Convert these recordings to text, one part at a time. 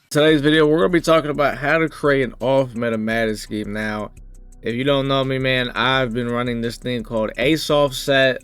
Today's video, we're going to be talking about how to create an off-meta Madden scheme. Now, if you don't know me, man, I've been running this thing called Ace Offset.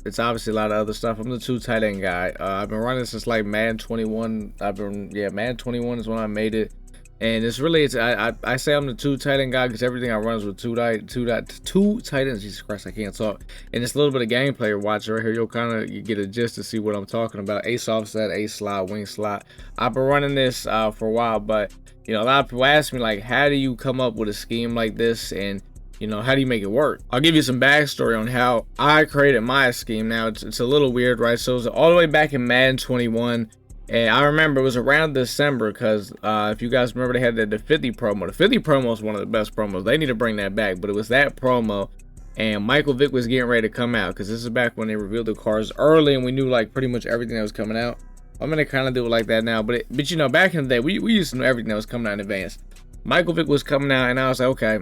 It's obviously a lot of other stuff. I'm the 2 tight end guy. I've been running since like Madden 21. Madden 21 is when I made it. And it's really, I say I'm the 2 tight end guy because everything I run is with two tight ends. Jesus Christ, I can't talk. And it's a little bit of gameplay watch right here. You'll kind of get a gist to see what I'm talking about. Ace offset, ace slot, wing slot. I've been running this for a while, but you know, a lot of people ask me like, how do you come up with a scheme like this, and you know, how do you make it work? I'll give you some backstory on how I created my scheme. Now it's a little weird, right? So it was all the way back in Madden 21. And I remember it was around December because if you guys remember, they had the 50 promo. The 50 promo is one of the best promos. They need to bring that back, but it was that promo. And Michael Vick was getting ready to come out because this is back when they revealed the cars early and we knew like pretty much everything that was coming out. I'm going to kind of do it like that now. But you know, back in the day, we used to know everything that was coming out in advance. Michael Vick was coming out and I was like, okay,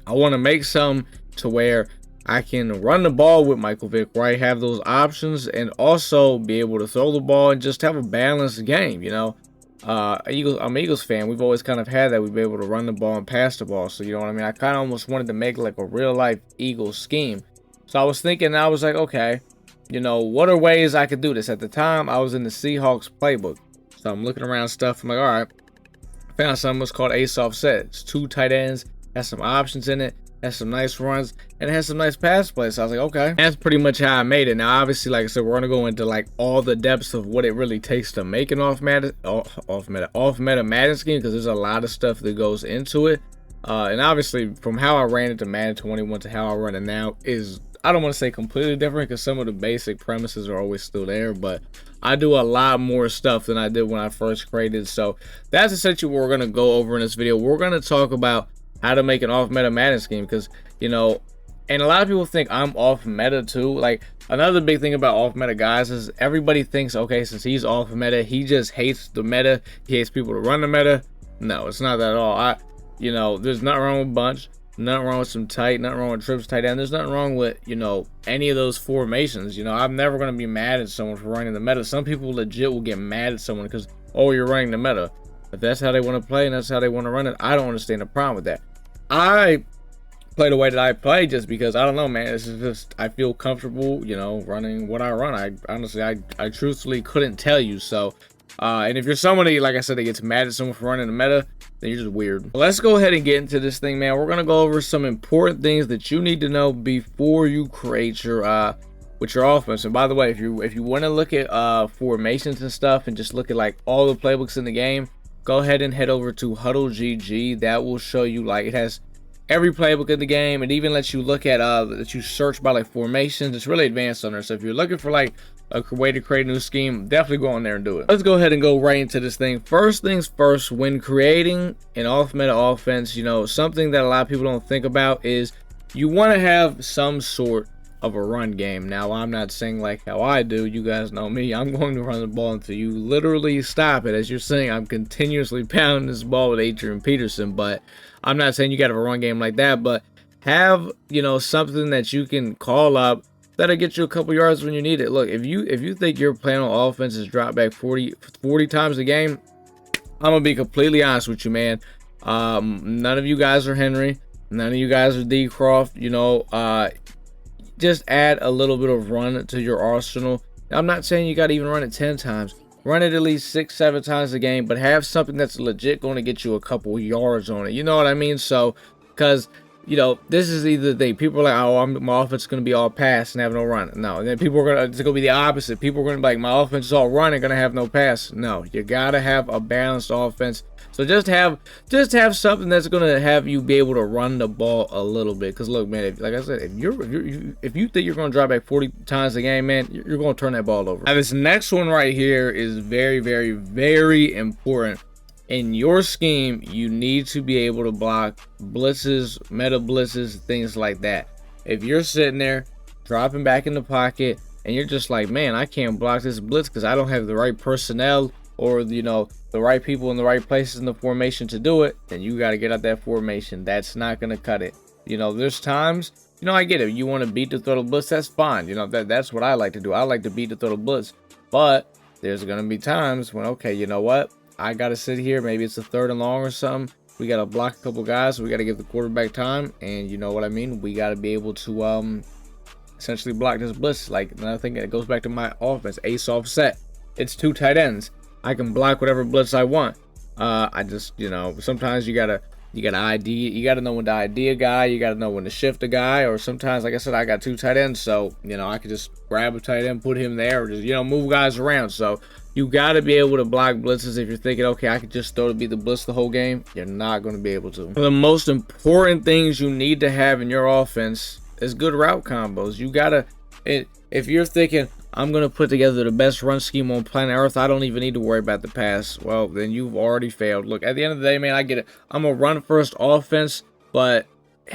I want to make some to where I can run the ball with Michael Vick, right? Have those options and also be able to throw the ball and just have a balanced game, you know? I'm an Eagles fan. We've always kind of had that. We've been able to run the ball and pass the ball. So, you know what I mean? I kind of almost wanted to make like a real life Eagles scheme. So I was thinking, I was like, okay, you know, what are ways I could do this? At the time, I was in the Seahawks playbook. So I'm looking around stuff. I'm like, all right, I found something that's called Ace Offset. It's 2 tight ends, has some options in it. Has some nice runs and it has some nice pass plays. So I was like, okay, that's pretty much how I made it. Now, obviously, like I said, we're gonna go into like all the depths of what it really takes to make an off meta Madden scheme because there's a lot of stuff that goes into it. And obviously, from how I ran it to Madden 21 to how I run it now is, I don't want to say completely different because some of the basic premises are always still there, but I do a lot more stuff than I did when I first created. So that's essentially what we're gonna go over in this video. We're gonna talk about how to make an off-meta Madden scheme because, you know, and a lot of people think I'm off-meta too. Like, another big thing about off-meta guys is everybody thinks, okay, since he's off-meta, he just hates the meta. He hates people to run the meta. No, it's not that at all. You know, there's nothing wrong with bunch, nothing wrong with some tight, nothing wrong with trips tight end. There's nothing wrong with, you know, any of those formations. You know, I'm never going to be mad at someone for running the meta. Some people legit will get mad at someone because, oh, you're running the meta. If that's how they want to play and that's how they want to run it, I don't understand the problem with that. I play the way that I play just because, I don't know, man, it's just, I feel comfortable, you know, running what I run. I truthfully couldn't tell you. So, and if you're somebody, like I said, that gets mad at someone for running the meta, then you're just weird. Let's go ahead and get into this thing, man. We're going to go over some important things that you need to know before you create your, with your offense. And by the way, if you want to look at formations and stuff and just look at like all the playbooks in the game, go ahead and head over to Huddle GG. That will show you, like, it has every playbook in the game. It even lets you look at that you search by like formations. It's really advanced on there. So if you're looking for like a way to create a new scheme, definitely go on there and do it. Let's go ahead and go right into this thing. First things first, when creating an off-meta offense, you know, something that a lot of people don't think about is you want to have some sort of a run game. Now, I'm not saying like how I do. You guys know me. I'm going to run the ball until you literally stop it. As you're saying, I'm continuously pounding this ball with Adrian Peterson, but I'm not saying you got to have a run game like that, but have, you know, something that you can call up that'll get you a couple yards when you need it. Look, if you think your plan on offense is drop back 40 times a game, I'm going to be completely honest with you, man. None of you guys are Henry. None of you guys are D. Croft. You know, just add a little bit of run to your arsenal. Now, I'm not saying you got to even run it 10 times. Run it at least 6-7 times a game, but have something that's legit going to get you a couple yards on it. You know what I mean? So, because, you know, this is either the thing. People are like, oh, my offense is going to be all pass and have no run. No, and then people are going to, it's going to be the opposite. People are going to be like, my offense is all run and going to have no pass. No, you got to have a balanced offense. So just have something that's going to have you be able to run the ball a little bit. Because look, man, like I said, if you think you're going to drop back 40 times a game, man, you're going to turn that ball over. Now, this next one right here is very, very, very important. In your scheme, you need to be able to block blitzes, meta blitzes, things like that. If you're sitting there dropping back in the pocket and you're just like, man, I can't block this blitz because I don't have the right personnel or, you know, the right people in the right places in the formation to do it, then you got to get out that formation. That's not going to cut it. You know, there's times, you know, I get it. You want to beat the throw the blitz, that's fine. You know, that's what I like to do. I like to beat the throw the blitz. But there's going to be times when, okay, you know what? I got to sit here. Maybe it's a 3rd and long or something. We got to block a couple guys. So we got to give the quarterback time. And you know what I mean? We got to be able to essentially block this blitz. Like, another thing that goes back to my offense, ace offset. It's 2 tight ends. I can block whatever blitz I want. I just, you know, sometimes you gotta ID. You gotta know when to ID a guy. You gotta know when to shift a guy. Or sometimes, like I said, I got 2 tight ends, so you know I could just grab a tight end, put him there, or just, you know, move guys around. So you gotta be able to block blitzes. If you're thinking, okay, I could just throw to be the blitz the whole game, you're not gonna be able to. One of the most important things you need to have in your offense is good route combos. You gotta, if you're thinking, I'm going to put together the best run scheme on planet Earth, I don't even need to worry about the pass, well, then you've already failed. Look, at the end of the day, man, I get it. I'm a run-first offense, but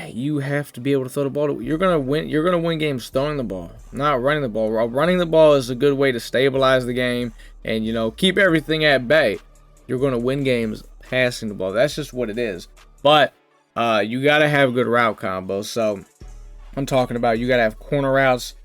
you have to be able to throw the ball. You're going to win. You're going to win games throwing the ball, not running the ball. Running the ball is a good way to stabilize the game and, you know, keep everything at bay. You're going to win games passing the ball. That's just what it is. But you got to have good route combos. So I'm talking about you got to have corner routes.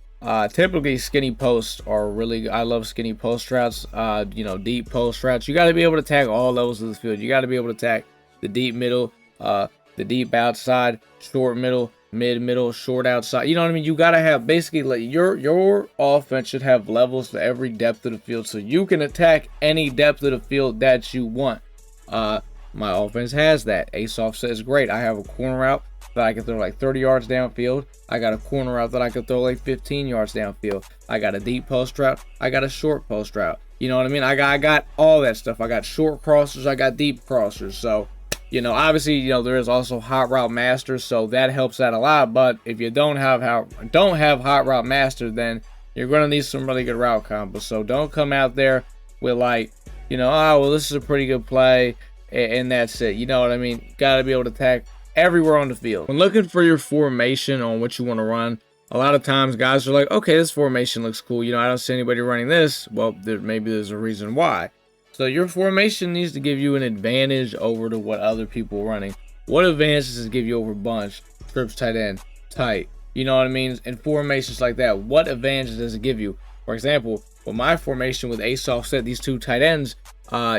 Typically skinny posts are really, I love skinny post routes, you know, deep post routes. You got to be able to attack all levels of the field. You got to be able to attack the deep middle, the deep outside, short middle, mid middle, short outside. You know what I mean? You got to have basically, like, your offense should have levels to every depth of the field, so you can attack any depth of the field that you want. My offense has that. Ace offset is great. I have a corner route that I can throw like 30 yards downfield. I got a corner route that I can throw like 15 yards downfield. I got a deep post route. I got a short post route. You know what I mean? I got all that stuff. I got short crossers. I got deep crossers. So, you know, obviously, you know, there is also hot route master, so that helps out a lot. But if you don't have hot route master, then you're gonna need some really good route combos. So don't come out there with like, you know, oh well, this is a pretty good play, and that's it. You know what I mean? Got to be able to attack everywhere on the field. When looking for your formation on what you want to run, a lot of times guys are like, okay, this formation looks cool. You know, I don't see anybody running this. Well, maybe there's a reason why. So your formation needs to give you an advantage over to what other people are running. What advantages does it give you over bunch, trips, tight end, tight? You know what I mean? And formations like that, what advantages does it give you? For example, with my formation with ace offset, these 2 tight ends,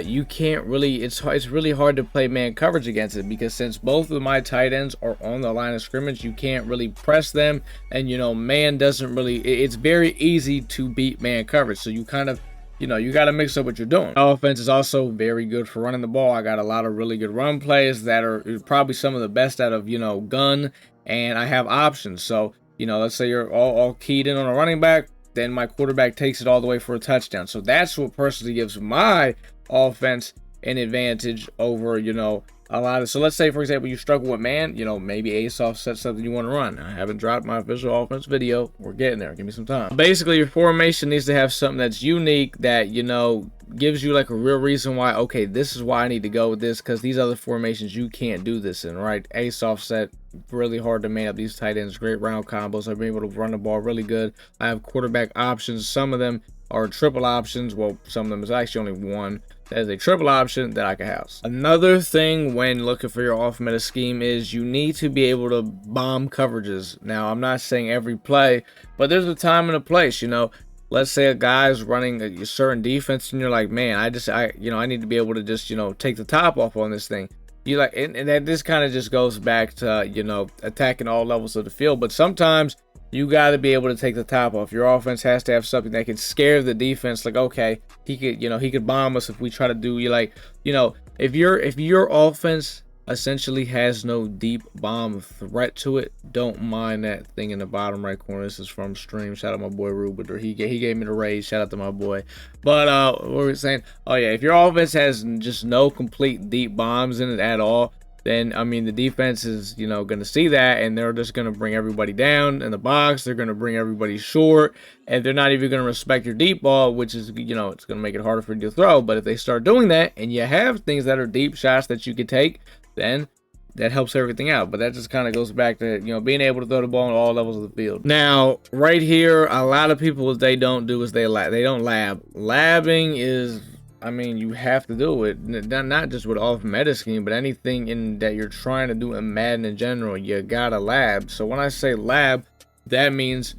you can't really, it's really hard to play man coverage against it, because since both of my tight ends are on the line of scrimmage, you can't really press them, and you know, man doesn't really, it's very easy to beat man coverage. So you kind of, you know, you got to mix up what you're doing. Offense is also very good for running the ball. I got a lot of really good run plays that are probably some of the best out of, you know, gun, and I have options. So, you know, let's say you're all keyed in on a running back, then my quarterback takes it all the way for a touchdown. So that's what personally gives my offense an advantage over, you know, a lot of. So let's say, for example, you struggle with man, you know, maybe ace offset something you want to run. I haven't dropped my official offense video. We're getting there. Give me some time. Basically, your formation needs to have something that's unique, that, you know, gives you like a real reason why, okay, this is why I need to go with this, because these other formations you can't do this in, right? Ace offset, really hard to man up these tight ends. Great round combos. I've been able to run the ball really good. I have quarterback options. Some of them are triple options. Well, some of them is actually only one. That is a triple option that I can house. Another thing when looking for your off meta scheme is you need to be able to bomb coverages. Now, I'm not saying every play, but there's a time and a place. You know, let's say a guy's running a certain defense and you're like, man, I need to be able to just, you know, take the top off on this thing. You like, and that this kind of just goes back to, you know, attacking all levels of the field. But sometimes you got to be able to take the top off. Your offense has to have something that can scare the defense. Like, okay, he could bomb us if we try to do, you like, you know, if your offense essentially has no deep bomb threat to it, don't mind that thing in the bottom right corner. This is from stream. Shout out my boy Ruben. He gave me the raise. Shout out to my boy. But what were we saying? Oh yeah, if your offense has just no complete deep bombs in it at all, then, I mean, the defense is, you know, going to see that, and they're just going to bring everybody down in the box. They're going to bring everybody short, and they're not even going to respect your deep ball, which is, you know, it's going to make it harder for you to throw. But if they start doing that, and you have things that are deep shots that you can take, then that helps everything out. But that just kind of goes back to, you know, being able to throw the ball on all levels of the field. Now, right here, a lot of people, what they don't do is they don't lab. Labbing is, I mean, you have to do it, not just with off meta scheme, but anything in that you're trying to do in Madden in general, you gotta lab. So when I say lab, that means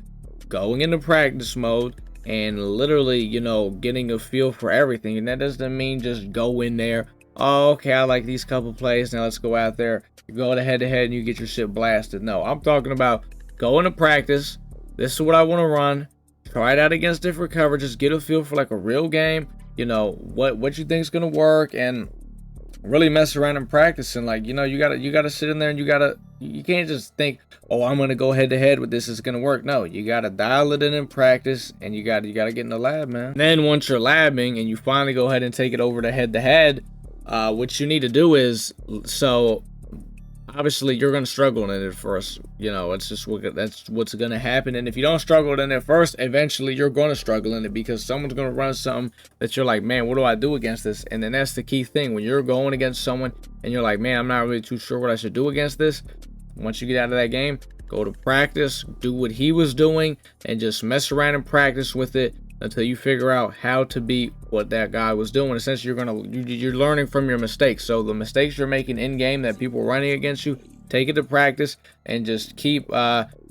going into practice mode and literally, you know, getting a feel for everything. And that doesn't mean just go in there, oh, okay, I like these couple plays, now let's go out there, you go to head to head and you get your shit blasted. No, I'm talking about going to practice. This is what I want to run. Try it out against different coverages, get a feel for like a real game, you know, what you think is gonna work, and really mess around and practice. And like, you know, you gotta sit in there, and you can't just think, oh, I'm gonna go head to head with this, it's gonna work. No, you gotta dial it in practice, and you gotta get in the lab, man. Then once you're labbing and you finally go ahead and take it over to head to head, what you need to do is, so obviously you're going to struggle in it first, you know, it's just that's what's going to happen. And if you don't struggle in it first, eventually you're going to struggle in it, because someone's going to run something that you're like, man, what do I do against this? And then that's the key thing, when you're going against someone and you're like, man, I'm not really too sure what I should do against this. Once you get out of that game, go to practice, do what he was doing, and just mess around and practice with it until you figure out how to beat what that guy was doing. Essentially, you're learning from your mistakes. So the mistakes you're making in game that people are running against you, take it to practice and just keep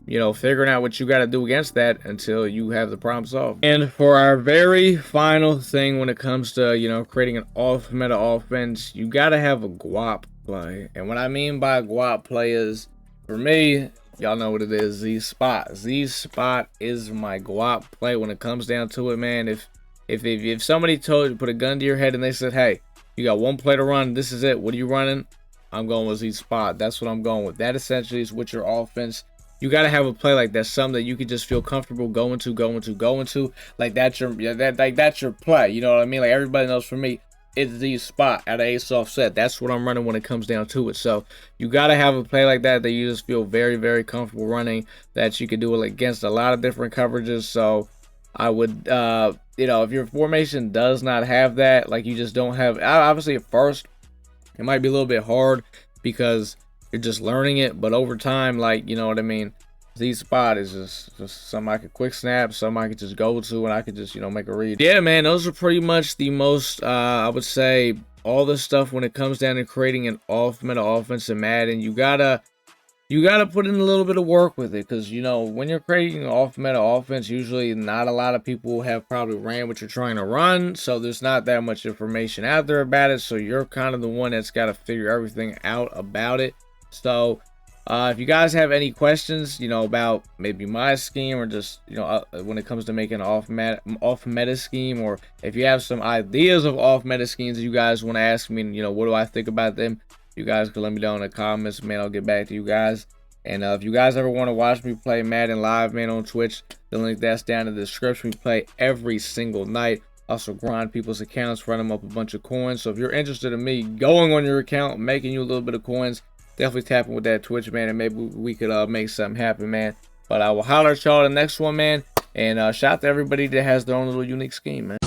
you know, figuring out what you got to do against that until you have the problem solved. And for our very final thing, when it comes to, you know, creating an off meta offense, you got to have a guap play. And what I mean by guap play is, for me, y'all know what it is, Z spot. Z spot is my guap play when it comes down to it, man. If somebody told you, put a gun to your head and they said, hey, you got one play to run, this is it, what are you running? I'm going with Z spot. That's what I'm going with. That essentially is what your offense, you got to have a play like that, something that you can just feel comfortable going to. Like that's your play, you know what I mean? Like everybody knows, for me, it's the spot at an ace offset. That's what I'm running when it comes down to it. So you got to have a play like that you just feel very, very comfortable running, that you can do it against a lot of different coverages. So I would, you know, if your formation does not have that, like you just don't have, obviously at first it might be a little bit hard because you're just learning it, but over time, like, you know what I mean, Z spot is just something I could quick snap, something I could just go to, and I could just, you know, make a read. Yeah, man, those are pretty much the most, I would say, all this stuff when it comes down to creating an off meta offense in Madden. You gotta put in a little bit of work with it, because, you know, when you're creating an off meta offense, usually not a lot of people have probably ran what you're trying to run, so there's not that much information out there about it, so you're kind of the one that's got to figure everything out about it. So if you guys have any questions, you know, about maybe my scheme, or just, you know, when it comes to making an off meta scheme, or if you have some ideas of off meta schemes that you guys want to ask me, you know, what do I think about them, you guys can let me know in the comments, man. I'll get back to you guys. And if you guys ever want to watch me play Madden live, man, on Twitch, the link that's down in the description. We play every single night. Also grind people's accounts, run them up a bunch of coins. So if you're interested in me going on your account, making you a little bit of coins, definitely tap in with that Twitch, man, and maybe we could make something happen, man. But I will holler at y'all the next one, man. And shout out to everybody that has their own little unique scheme, man.